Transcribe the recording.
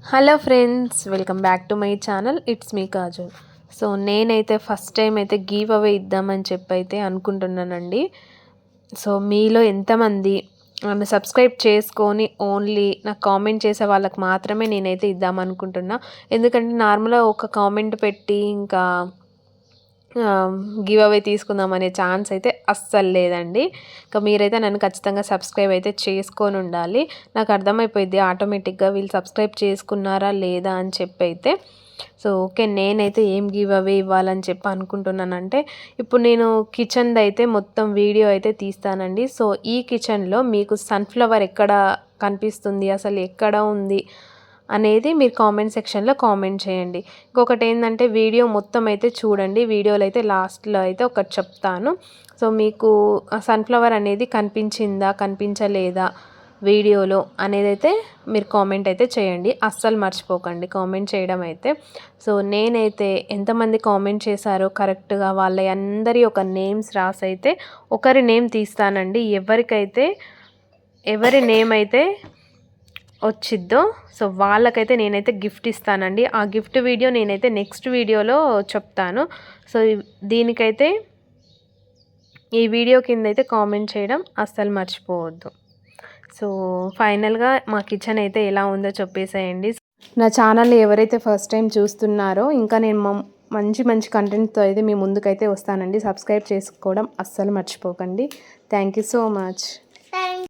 Hello friends, welcome back to my channel. It's me Kajal. So నేనైతే first time అయితే give away ఇద్దామని చెప్పైతే అనుకుంటున్నానండి. So మీలో ఎంతమంది నన్ను సబ్స్క్రైబ్ చేసుకొని ఓన్లీ నాకు కామెంట్ చేసే వాళ్ళకి మాత్రమే నేనైతే ఇద్దామనుకుంటున్నా. ఎందుకంటే నార్మల్గా ఒక కామెంట్ పెట్టి ఇంకా గివ్ అవే తీసుకుందామనే ఛాన్స్ అయితే అస్సలు లేదండి. ఇంకా మీరైతే నన్ను ఖచ్చితంగా సబ్స్క్రైబ్ అయితే చేసుకొని ఉండాలి. నాకు అర్థమైపోయింది ఆటోమేటిక్గా వీళ్ళు సబ్స్క్రైబ్ చేసుకున్నారా లేదా అని చెప్పి అయితే. సో ఓకే, నేనైతే ఏం గివ్ అవే ఇవ్వాలని చెప్పి అనుకుంటున్నానంటే, ఇప్పుడు నేను కిచెన్ది అయితే మొత్తం వీడియో అయితే తీస్తానండి. సో ఈ కిచెన్లో మీకు సన్ఫ్లవర్ ఎక్కడ కనిపిస్తుంది, అసలు ఎక్కడ ఉంది అనేది మీరు కామెంట్ సెక్షన్లో కామెంట్ చేయండి. ఇంకొకటి ఏంటంటే వీడియో మొత్తం అయితే చూడండి. వీడియోలో అయితే లాస్ట్లో అయితే ఒకటి చెప్తాను. సో మీకు సన్ఫ్లవర్ అనేది కనిపించిందా కనిపించలేదా వీడియోలో అనేది అయితే మీరు కామెంట్ అయితే చేయండి. అస్సలు మర్చిపోకండి కామెంట్ చేయడం అయితే. సో నేనైతే ఎంతమంది కామెంట్ చేశారో కరెక్ట్గా వాళ్ళ అందరి ఒక నేమ్స్ రాసి అయితే ఒకరి నేమ్ తీస్తానండి. ఎవరి నేమ్ అయితే వచ్చిద్దో సో వాళ్ళకైతే నేనైతే గిఫ్ట్ ఇస్తానండి. ఆ గిఫ్ట్ వీడియో నేనైతే నెక్స్ట్ వీడియోలో చెప్తాను. సో దీనికైతే ఈ వీడియో కింద అయితే కామెంట్ చేయడం అస్సలు మర్చిపోవద్దు. సో ఫైనల్గా మా కిచెన్ అయితే ఎలా ఉందో చెప్పేసేయండి. నా ఛానల్ని ఎవరైతే ఫస్ట్ టైం చూస్తున్నారో ఇంకా నేను మంచి మంచి కంటెంట్తో అయితే మీ ముందుకైతే వస్తానండి. సబ్స్క్రైబ్ చేసుకోవడం అస్సలు మర్చిపోకండి. Thank you so much.